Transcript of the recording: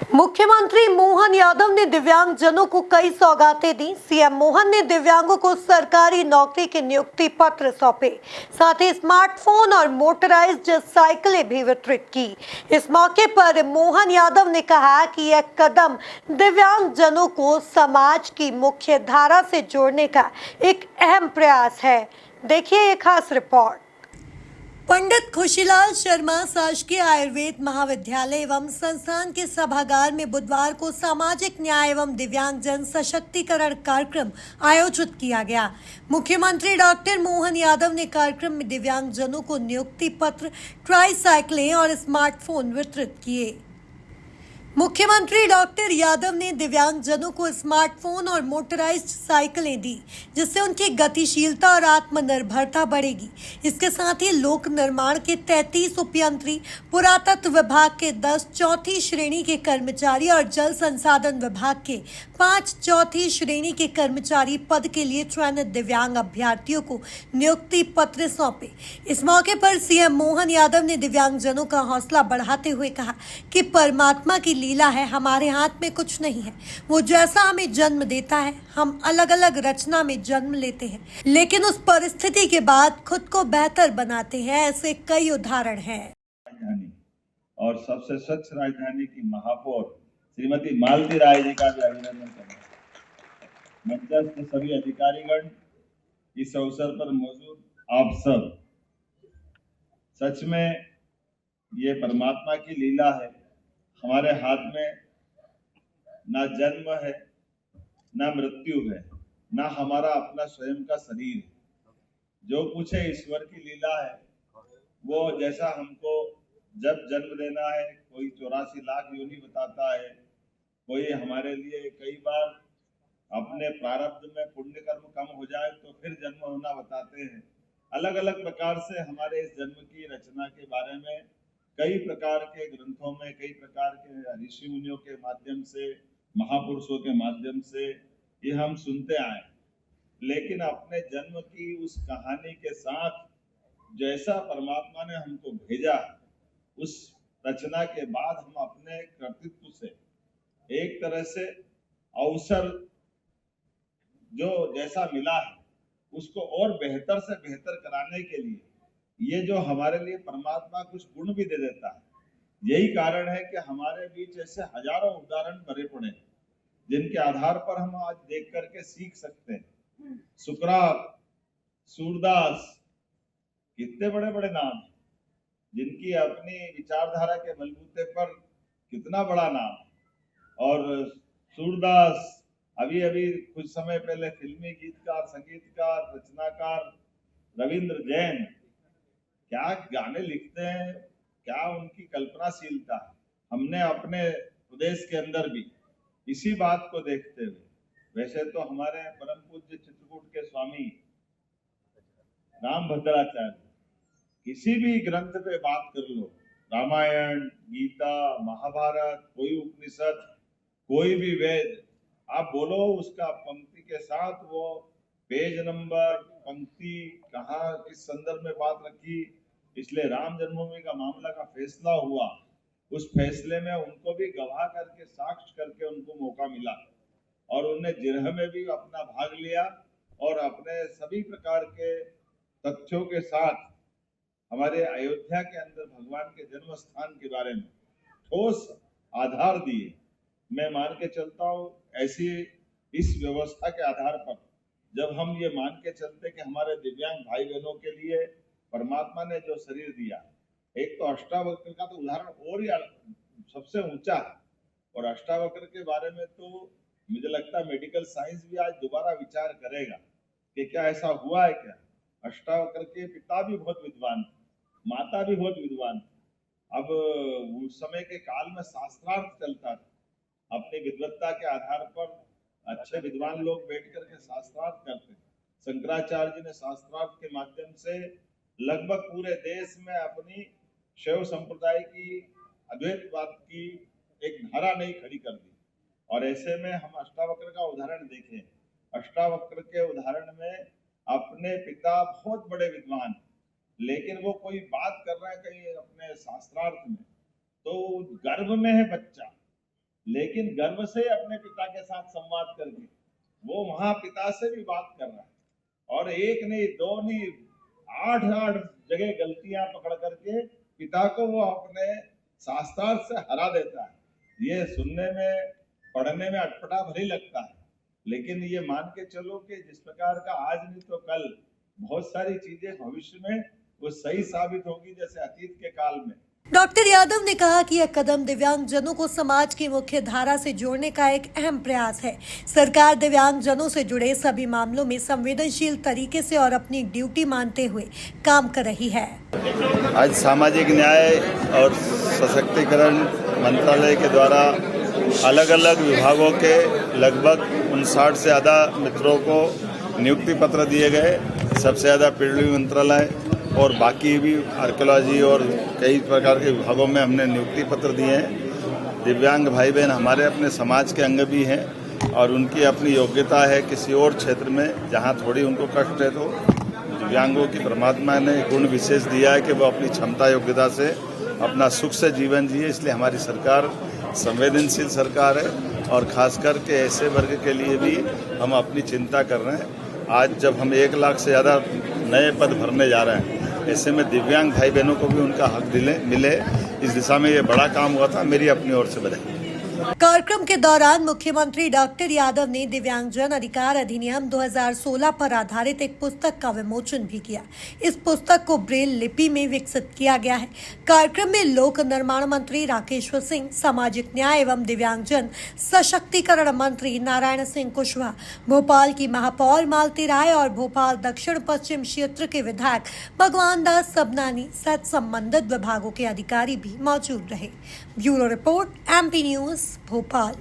मुख्यमंत्री मोहन यादव ने दिव्यांगजनों को कई सौगातें दी। सीएम मोहन ने दिव्यांगों को सरकारी नौकरी के नियुक्ति पत्र सौंपे, साथ ही स्मार्टफोन और मोटराइज्ड साइकिलें भी वितरित की। इस मौके पर मोहन यादव ने कहा कि यह कदम दिव्यांगजनों को समाज की मुख्य धारा से जोड़ने का एक अहम प्रयास है। देखिए ये खास रिपोर्ट। पंडित खुशीलाल शर्मा शासकीय आयुर्वेद महाविद्यालय एवं संस्थान के सभागार में बुधवार को सामाजिक न्याय एवं दिव्यांगजन सशक्तिकरण कार्यक्रम आयोजित किया गया। मुख्यमंत्री डॉक्टर मोहन यादव ने कार्यक्रम में दिव्यांगजनों को नियुक्ति पत्र, ट्राईसाइकिलें और स्मार्टफोन वितरित किए। मुख्यमंत्री डॉक्टर यादव ने दिव्यांगजनों को स्मार्टफोन और मोटराइज्ड साइकिलें दी, जिससे उनकी गतिशीलता और आत्मनिर्भरता बढ़ेगी। इसके साथ ही लोक निर्माण के 33 उपयंत्री, पुरातत्व विभाग के 10 चौथी श्रेणी के कर्मचारी और जल संसाधन विभाग के 5 चौथी श्रेणी के कर्मचारी पद के लिए चयनित दिव्यांग अभ्यर्थियों को नियुक्ति पत्र सौंपे। इस मौके पर सीएम मोहन यादव ने दिव्यांगजनों का हौसला बढ़ाते हुए कहा कि परमात्मा की लीला है, हमारे हाथ में कुछ नहीं है। वो जैसा हमें जन्म देता है, हम अलग अलग रचना में जन्म लेते हैं, लेकिन उस परिस्थिति के बाद खुद को बेहतर बनाते हैं। ऐसे कई उदाहरण हैं। और सबसे स्वच्छ राजधानी की महापौर श्रीमती मालती राय जी का भी अभिनंदन करना। मंचस्थ सभी अधिकारीगण, इस अवसर पर मौजूद आप सब, सच में ये परमात्मा की लीला है। हमारे हाथ में ना जन्म है, ना मृत्यु है, ना हमारा अपना स्वयं का शरीर है। जो कुछ है ईश्वर की लीला है। वो जैसा हमको जब जन्म देना है, कोई 84 लाख योनि बताता है, कोई हमारे लिए कई बार अपने प्रारब्ध में पुण्य कर्म कम हो जाए तो फिर जन्म होना बताते हैं। अलग अलग प्रकार से हमारे इस जन्म की रचना के बारे में कई प्रकार के ग्रंथों में, कई प्रकार के ऋषि मुनियों के माध्यम से, महापुरुषों के माध्यम से ये हम सुनते आए। लेकिन अपने जन्म की उस कहानी के साथ जैसा परमात्मा ने हमको भेजा, उस रचना के बाद हम अपने कर्तृत्व से एक तरह से अवसर जो जैसा मिला है उसको और बेहतर से बेहतर कराने के लिए ये जो हमारे लिए परमात्मा कुछ गुण भी दे देता है। यही कारण है कि हमारे बीच ऐसे हजारों उदाहरण भरे पड़े हैं जिनके आधार पर हम आज देख करके सीख सकते हैं। सुकरात, सूरदास, कितने बड़े बड़े नाम हैं जिनकी अपनी विचारधारा के बलबूते पर कितना बड़ा नाम। और सूरदास अभी अभी कुछ समय पहले फिल्मी गीतकार, संगीतकार, रचनाकार रविंद्र जैन क्या गाने लिखते हैं, क्या उनकी कल्पनाशीलता है। हमने अपने प्रदेश के अंदर भी इसी बात को देखते हुए, वैसे तो हमारे परम पूज्य चित्रकूट के स्वामी रामभद्राचार्य किसी भी ग्रंथ पे बात कर लो, रामायण, गीता, महाभारत, कोई उपनिषद, कोई भी वेद आप बोलो, उसका पंक्ति के साथ वो पेज नंबर, पंक्ति कहाँ किस संदर्भ में बात रखी। इसलिए राम जन्मभूमि का मामला का फैसला हुआ, उस फैसले में उनको भी गवाह करके, साक्ष्य करके उनको मौका मिला और उन्होंने जिरह में भी अपना भाग लिया और अपने सभी प्रकार के तथ्यों के साथ हमारे अयोध्या के अंदर भगवान के जन्म स्थान के बारे में ठोस आधार दिए। मैं मान के चलता हूँ ऐसी इस व्यवस्था के आधार पर जब हम ये मान के चलते कि हमारे दिव्यांग भाई बहनों के लिए परमात्मा ने जो शरीर दिया, एक तो अष्टावक्र का तो उदाहरण और ही सबसे ऊंचा है। और अष्टावक्र के बारे में तो मुझे लगता है मेडिकल साइंस भी आज दोबारा विचार करेगा कि क्या ऐसा हुआ है क्या। अष्टावक्र के पिता भी बहुत विद्वान थे, माता भी बहुत विद्वान थी। अब उस समय के काल में शास्त्रार्थ चलता था। अपनी विद्वत्ता के आधार पर अच्छे विद्वान लोग बैठ करके शास्त्रार्थ करते। शंकराचार्य जी ने शास्त्रार्थ के माध्यम से लगभग पूरे देश में अपनी शैव संप्रदाय की, अद्वैतवाद की एक धारा नहीं खड़ी कर दी। और ऐसे में हम अष्टावक्र का उदाहरण देखें, अष्टावक्र के उदाहरण में अपने पिता बहुत बड़े विद्वान, लेकिन वो कोई बात कर रहा है कहीं अपने शास्त्रार्थ में, तो गर्भ में है बच्चा लेकिन गर्व से अपने पिता के साथ संवाद करके वो वहां पिता से भी बात कर रहा है और एक नहीं दो नहीं 8 जगह गलतियां पकड़ करके पिता को वो अपने शास्त्रार्थ से हरा देता है। ये सुनने में पढ़ने में अटपटा भले लगता है, लेकिन ये मान के चलो कि जिस प्रकार का आज नहीं तो कल बहुत सारी चीजें भविष्य में वो सही साबित होगी, जैसे अतीत के काल में। डॉक्टर यादव ने कहा कि यह कदम दिव्यांगजनों को समाज की मुख्य धारा से जोड़ने का एक अहम प्रयास है। सरकार दिव्यांगजनों से जुड़े सभी मामलों में संवेदनशील तरीके से और अपनी ड्यूटी मानते हुए काम कर रही है। आज सामाजिक न्याय और सशक्तिकरण मंत्रालय के द्वारा अलग अलग विभागों के लगभग 59 से ज़्यादा मित्रों को नियुक्ति पत्र दिए गए। सबसे ज़्यादा पीडब्ल्यूडी मंत्रालय और बाकी भी आर्कियोलॉजी और कई प्रकार के विभागों में हमने नियुक्ति पत्र दिए हैं। दिव्यांग भाई बहन हमारे अपने समाज के अंग भी हैं और उनकी अपनी योग्यता है। किसी और क्षेत्र में जहां थोड़ी उनको कष्ट है तो दिव्यांगों की परमात्मा ने गुण विशेष दिया है कि वो अपनी क्षमता योग्यता से अपना सुख से जीवन जिए। इसलिए हमारी सरकार संवेदनशील सरकार है और खासकर के ऐसे वर्ग के लिए भी हम अपनी चिंता कर रहे हैं। आज जब हम 1 लाख से ज़्यादा नए पद भरने जा रहे हैं, ऐसे में दिव्यांग भाई बहनों को भी उनका हक मिले, इस दिशा में ये बड़ा काम हुआ था। मेरी अपनी ओर से बधाई। कार्यक्रम के दौरान मुख्यमंत्री डॉक्टर यादव ने दिव्यांगजन अधिकार अधिनियम 2016 पर आधारित एक पुस्तक का विमोचन भी किया। इस पुस्तक को ब्रेल लिपि में विकसित किया गया है। कार्यक्रम में लोक निर्माण मंत्री राकेश्वर सिंह, सामाजिक न्याय एवं दिव्यांगजन सशक्तिकरण मंत्री नारायण सिंह कुशवाहा, भोपाल की महापौर मालती राय और भोपाल दक्षिण पश्चिम क्षेत्र के विधायक भगवान दास सबनानी सहित संबंधित विभागों के अधिकारी भी मौजूद रहे। Bureau report, MP news, Bhopal.